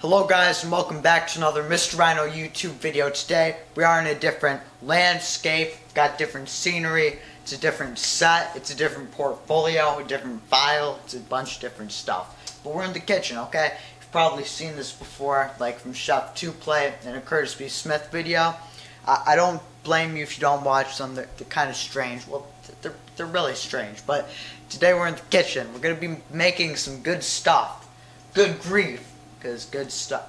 Hello guys and welcome back to another Mr. Rhino YouTube video. Today we are in a different landscape, got different scenery, it's a different set, it's a different portfolio, a different file, it's a bunch of different stuff. But we're in the kitchen, okay? You've probably seen this before, like from Chef 2 Play and a Curtis B. Smith video. I don't blame you if you don't watch them, they're kind of strange. Well, they're really strange, but today we're in the kitchen. We're going to be making some good stuff. Good grief. Because good stuff,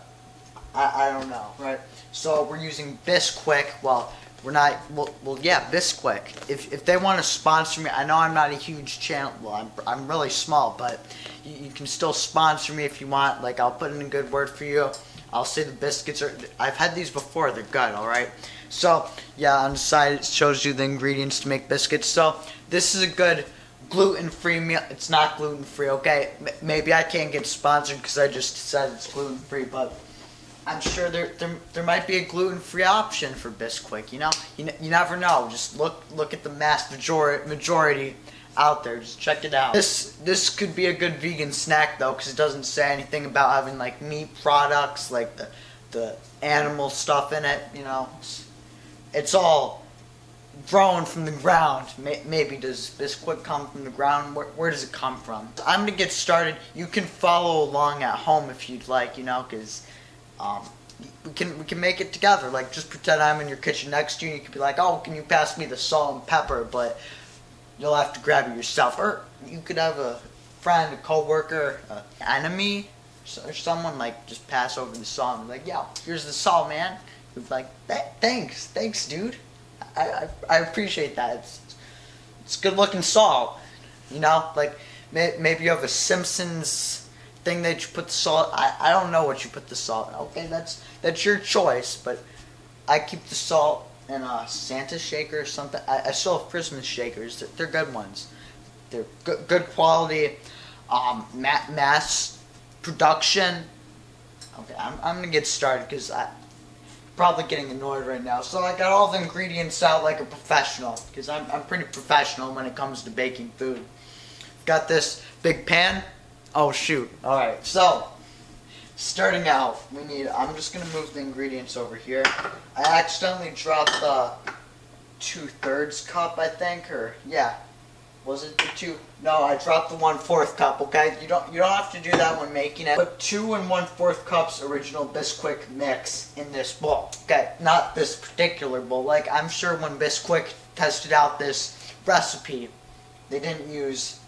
I don't know, right? So we're using Biscuits. Well, we're not, well yeah, Biscuits. If they want to sponsor me, I know I'm not a huge channel, well, I'm really small, but you can still sponsor me if you want. Like, I'll put in a good word for you. I'll say the biscuits are, I've had these before, they're good, alright? So, yeah, on the side it shows you the ingredients to make biscuits. So, this is a good gluten-free meal. It's not gluten-free, okay? Maybe I can't get sponsored because I just said it's gluten-free, but I'm sure there might be a gluten-free option for Biscuits, you know? You never know. Just look at the mass majority out there. Just check it out. This could be a good vegan snack, though, because it doesn't say anything about having, like, meat products, like the animal stuff in it, you know? It's all grown from the ground. Maybe does Biscuit come from the ground? Where does it come from? I'm gonna get started. You can follow along at home if you'd like, you know, because we can make it together. Like, just pretend I'm in your kitchen next to you. And you could be like, oh, can you pass me the salt and pepper? But you'll have to grab it yourself. Or you could have a friend, a co-worker, an enemy, or someone, like, just pass over the salt and be like, yo, here's the salt, man. You'd be like, thanks, dude. I appreciate that. It's good looking salt, you know. Like maybe you have a Simpsons thing that you put the salt. I don't know what you put the salt. Okay, that's your choice. But I keep the salt in a Santa shaker or something. I still have Christmas shakers. They're good ones. They're good quality. Mass production. Okay, I'm gonna get started because I'm probably getting annoyed right now. So I got all the ingredients out like a professional, because I'm pretty professional when it comes to baking food. Got this big pan. Oh shoot. Alright, so starting out, we need, I'm just going to move the ingredients over here. I accidentally dropped the 2/3 cup, I think, or yeah. Was it the 2? No, I dropped the 1/4 cup, okay? You don't have to do that when making it. Put 2 1/4 cups original Biscuit mix in this bowl. Okay, not this particular bowl. Like, I'm sure when Biscuit tested out this recipe, they didn't use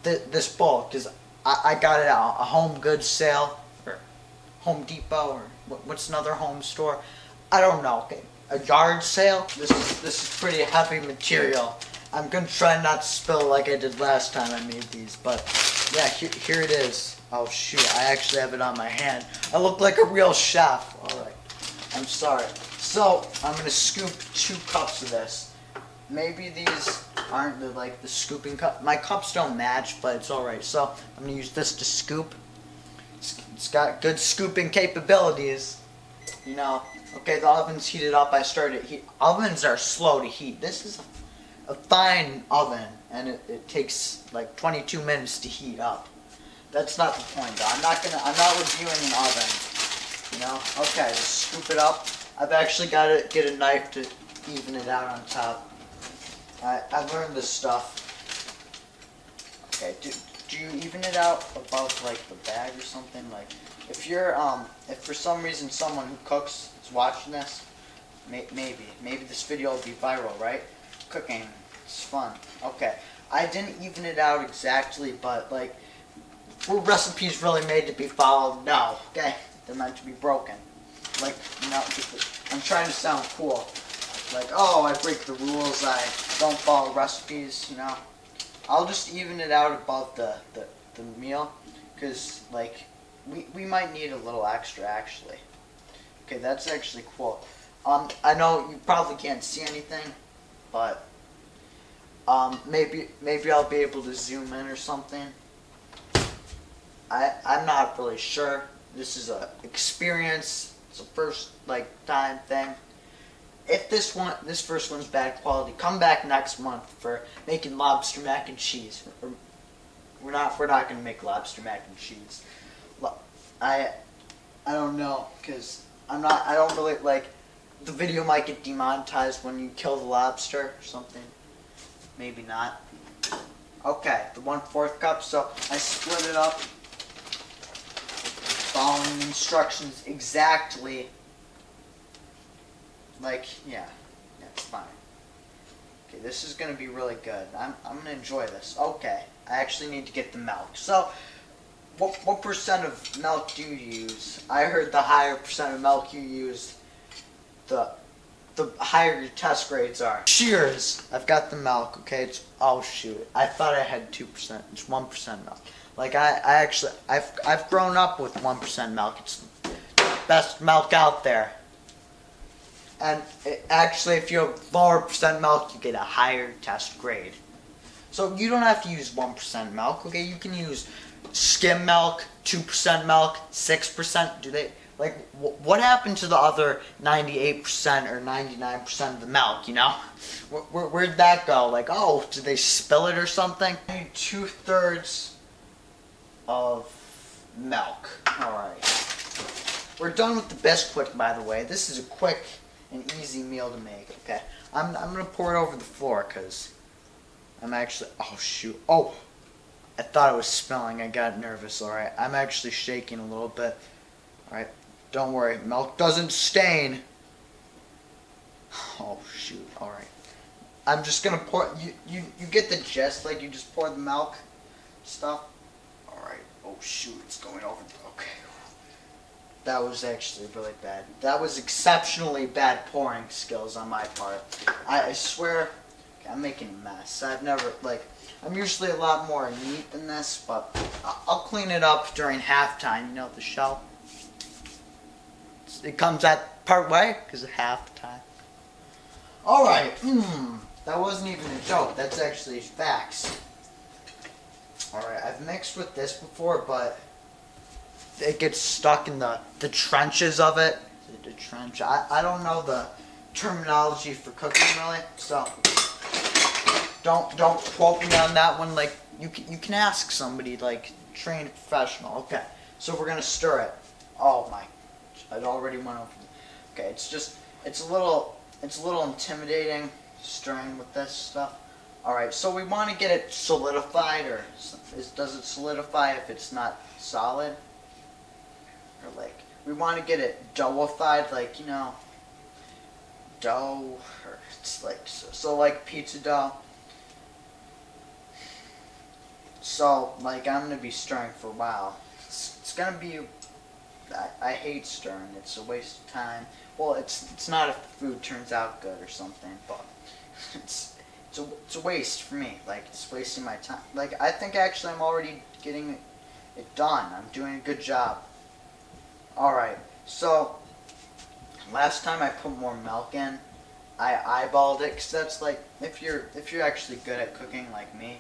this bowl, because I got it at a home goods sale, or Home Depot, or what's another home store? I don't know, okay? A yard sale? This is pretty heavy material. I'm going to try not to spill like I did last time I made these, but yeah, here it is. Oh shoot, I actually have it on my hand. I look like a real chef. Alright, I'm sorry. So, I'm going to scoop 2 cups of this. Maybe these aren't the scooping cup. My cups don't match, but it's alright. So, I'm going to use this to scoop. It's got good scooping capabilities, you know. Okay, the oven's heated up. I started heat. Ovens are slow to heat. This is a fine oven, and it takes like 22 minutes to heat up. That's not the point, though. I'm not reviewing an oven, you know. Okay, just scoop it up. I've actually got to get a knife to even it out on top. I've learned this stuff. Okay, do you even it out above like the bag or something? Like, if you're if for some reason someone who cooks is watching this, maybe this video will be viral, right? Cooking, it's fun. Okay, I didn't even it out exactly, but like, were recipes really made to be followed? No. Okay, they're meant to be broken. Like, you know, I'm trying to sound cool. Like, oh, I break the rules, I don't follow recipes, you know. I'll just even it out above the meal, because like we might need a little extra actually. Okay, that's actually cool. I know you probably can't see anything, but maybe I'll be able to zoom in or something. I'm not really sure. This is a experience. It's a first time thing. If this first one's bad quality, come back next month for making lobster mac and cheese. We're not gonna make lobster mac and cheese. I don't know, because I don't really, like, the video might get demonetized when you kill the lobster or something. Maybe not. Okay, the 1/4 cup, so I split it up, following the instructions exactly. Like, yeah, it's fine. Okay, this is going to be really good. I'm going to enjoy this. Okay, I actually need to get the milk. So, what percent of milk do you use? I heard the higher percent of milk you use, the higher your test grades are. Cheers! I've got the milk, okay? It's, oh shoot, I thought I had 2%. It's 1% milk. Like, I've grown up with 1% milk. It's the best milk out there. And actually, if you have lower percent milk, you get a higher test grade. So you don't have to use 1% milk, okay? You can use skim milk, 2% milk, 6%. Do they, like, what happened to the other 98% or 99% of the milk, you know? Where'd that go? Like, oh, did they spill it or something? I need 2/3 of milk. Alright. We're done with the Biscuit, by the way. This is a quick and easy meal to make, okay? I'm gonna pour it over the floor, because I'm actually, oh shoot, oh, I thought it was spilling, I got nervous, alright? I'm actually shaking a little bit, alright? Don't worry, milk doesn't stain. Oh shoot, alright. I'm just gonna pour, you get the gist, like you just pour the milk stuff. Alright, oh shoot, it's going over, okay. That was actually really bad. That was exceptionally bad pouring skills on my part. I swear, okay, I'm making a mess. I've never, like, I'm usually a lot more neat than this, but I'll clean it up during halftime, you know, the show. It comes at part way, because of halftime. Alright, that wasn't even a joke. That's actually facts. Alright, I've mixed with this before, but it gets stuck in the trenches of it. The trench. I don't know the terminology for cooking really, so don't quote me on that one. Like you can ask somebody like trained professional. Okay, so we're gonna stir it. Oh my, it already went over. Okay, it's a little intimidating stirring with this stuff. All right, so we want to get it solidified, or does it solidify if it's not solid? Or like, we want to get it doughified, like, you know, dough, or it's like, so like pizza dough. So, like, I'm going to be stirring for a while. It's going to be, I hate stirring, it's a waste of time. Well, it's not if the food turns out good or something, but it's a waste for me. Like, it's wasting my time. Like, I think actually I'm already getting it done. I'm doing a good job. Alright, so last time I put more milk in, I eyeballed it, because that's like, if you're actually good at cooking like me,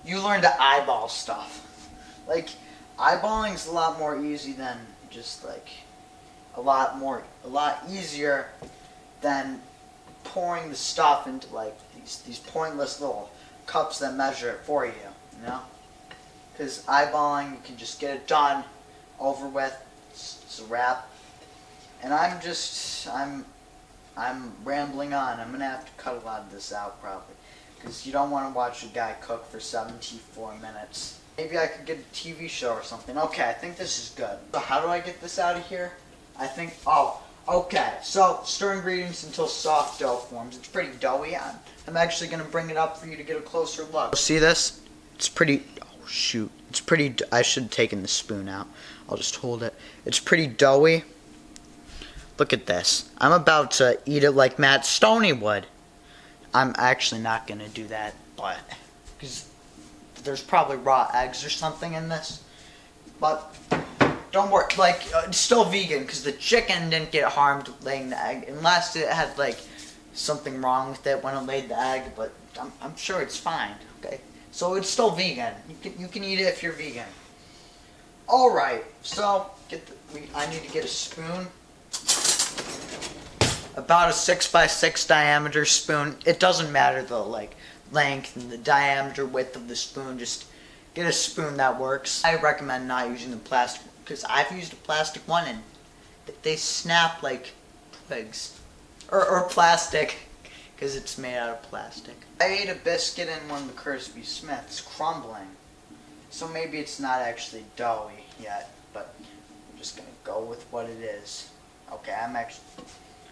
you learn to eyeball stuff. Like, eyeballing's a lot more easy than just like, a lot easier than pouring the stuff into like these pointless little cups that measure it for you, you know? Because eyeballing, you can just get it done, over with, it's a wrap. And I'm rambling on. I'm gonna have to cut a lot of this out probably, because you don't want to watch a guy cook for 74 minutes. Maybe I could get a TV show or something. Okay, I think this is good. So how do I get this out of here? I think, oh, okay. So stir ingredients until soft dough forms. It's pretty doughy. I'm actually gonna bring it up for you to get a closer look. See this? It's pretty. Oh shoot! It's pretty. I should have taken the spoon out. I'll just hold it. It's pretty doughy. Look at this. I'm about to eat it like Matt Stoney would. I'm actually not gonna do that, but because there's probably raw eggs or something in this. But don't worry, like, it's still vegan, because the chicken didn't get harmed laying the egg, unless it had, like, something wrong with it when it laid the egg, but I'm sure it's fine, okay? So it's still vegan. You can eat it if you're vegan. Alright, so, I need to get a spoon. About a 6x6 diameter spoon. It doesn't matter the, like, length and the diameter width of the spoon, just get a spoon that works. I recommend not using the plastic because I've used a plastic one and they snap like twigs. Or plastic, because it's made out of plastic. I ate a biscuit in one of the Crispy Smiths, crumbling. So maybe it's not actually doughy yet, but I'm just going to go with what it is. Okay,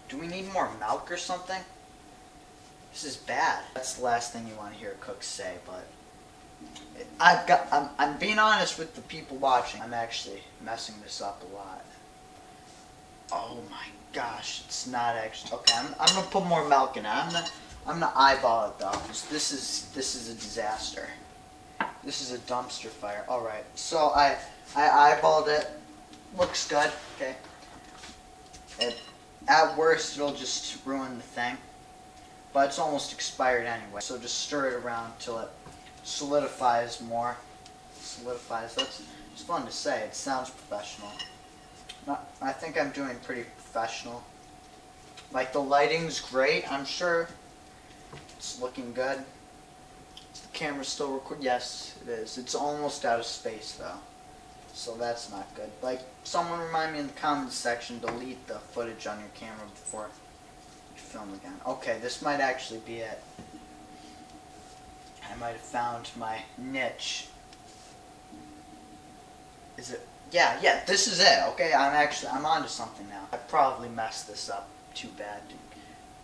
do we need more milk or something? This is bad. That's the last thing you want to hear cooks say, but I'm being honest with the people watching. I'm actually messing this up a lot. Oh my gosh, it's not actually okay. I'm gonna put more milk in it. I'm gonna eyeball it though. This is a disaster. This is a dumpster fire. All right, so I eyeballed it. Looks good. Okay. At worst, it'll just ruin the thing, but it's almost expired anyway. So just stir it around till it solidifies more. Solidifies. It's fun to say. It sounds professional. I think I'm doing pretty professional. Like the lighting's great. I'm sure it's looking good. Is the camera still recording? Yes, it is. It's almost out of space though, so that's not good. Like, someone remind me in the comments section, delete the footage on your camera before you film again. Okay, this might actually be it. I might have found my niche. Is it? Yeah, this is it. Okay, I'm onto something now. I probably messed this up too bad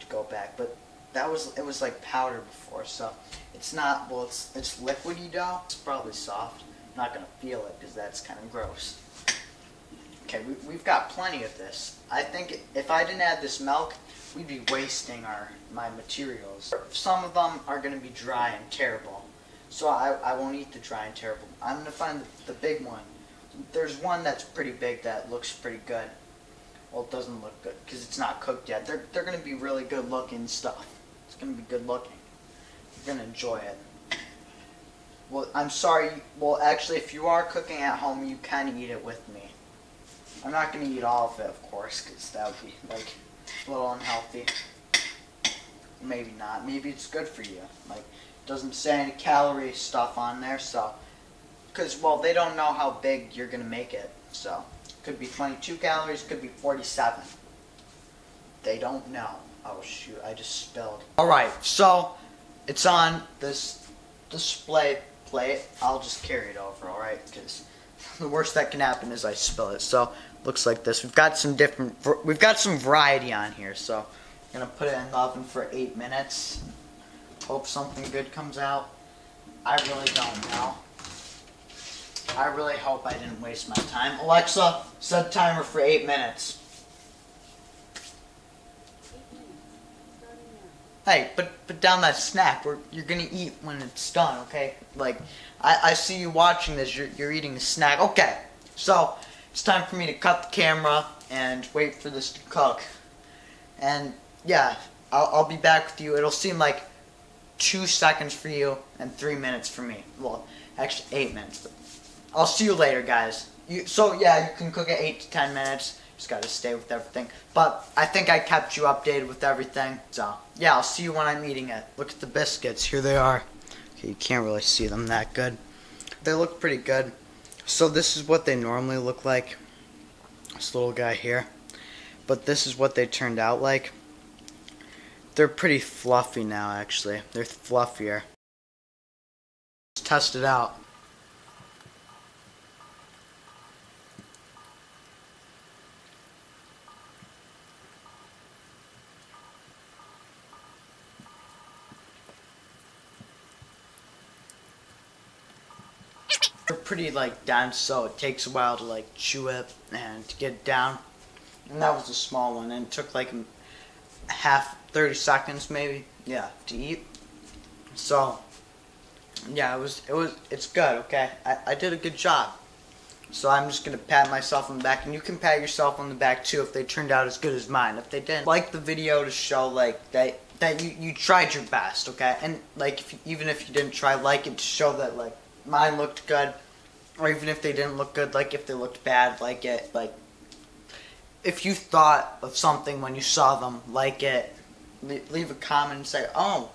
to go back, but it was like powder before, so it's not. Well, it's liquidy dough. It's probably soft. I'm not gonna feel it because that's kind of gross. Okay, we've got plenty of this. I think if I didn't add this milk, we'd be wasting my materials. Some of them are gonna be dry and terrible, so I won't eat the dry and terrible. I'm gonna find the big one. There's one that's pretty big that looks pretty good. Well, it doesn't look good because it's not cooked yet. They're going to be really good looking stuff. It's going to be good looking. You're going to enjoy it. Well, I'm sorry. Well, actually, if you are cooking at home, you can eat it with me. I'm not going to eat all of it, of course, because that would be like a little unhealthy. Maybe not. Maybe it's good for you. Like, it doesn't say any calorie stuff on there, so. Because, well, they don't know how big you're going to make it. So, it could be 22 calories, could be 47. They don't know. Oh, shoot, I just spilled. Alright, so, it's on this display plate. I'll just carry it over, alright? Because the worst that can happen is I spill it. So, looks like this. We've got some variety on here. So, I'm going to put it in the oven for 8 minutes. Hope something good comes out. I really don't know. I really hope I didn't waste my time. Alexa, set timer for 8 minutes. Hey, put down that snack. You're gonna eat when it's done, okay? Like, I see you watching this. You're eating a snack. Okay, so it's time for me to cut the camera and wait for this to cook. And yeah, I'll be back with you. It'll seem like 2 seconds for you and 3 minutes for me. Well, actually 8 minutes. But I'll see you later, guys. So yeah, you can cook it 8 to 10 minutes. Just gotta stay with everything. But I think I kept you updated with everything. So yeah, I'll see you when I'm eating it. Look at the biscuits. Here they are. Okay, you can't really see them that good. They look pretty good. So this is what they normally look like. This little guy here. But this is what they turned out like. They're pretty fluffy now, actually. They're fluffier. Let's test it out. They're pretty like dense, so it takes a while to like chew it and to get it down. And that was a small one, and it took like 30 seconds maybe, yeah, to eat. So yeah, it's good. Okay, I did a good job. So I'm just gonna pat myself on the back, and you can pat yourself on the back too if they turned out as good as mine. If they didn't, like the video to show like that you tried your best, okay? And like even if you didn't try, like it to show that like mine looked good, or even if they didn't look good, like if they looked bad, like it, like if you thought of something when you saw them, like it, leave a comment and say, oh,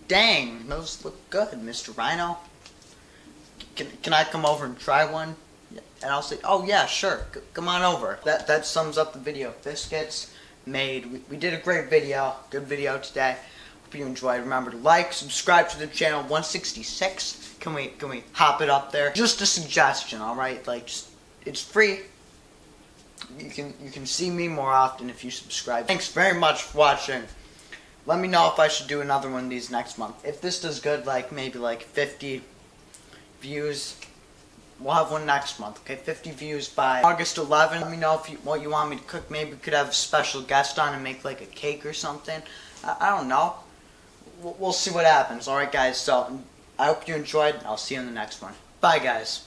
dang, those look good, Mr. Rhino. Can I come over and try one? And I'll say, oh yeah, sure, come on over. That sums up the video. Biscuits made. We did a great video. Good video today. Hope you enjoyed. Remember to like, subscribe to the channel. 166. Can we hop it up there? Just a suggestion, all right? Like, just, it's free. You can see me more often if you subscribe. Thanks very much for watching. Let me know if I should do another one of these next month. If this does good, like maybe like 50 views, we'll have one next month. Okay, 50 views by August 11. Let me know if what you want me to cook. Maybe we could have a special guest on and make like a cake or something. I don't know. We'll see what happens. All right, guys. So I hope you enjoyed. I'll see you in the next one. Bye, guys.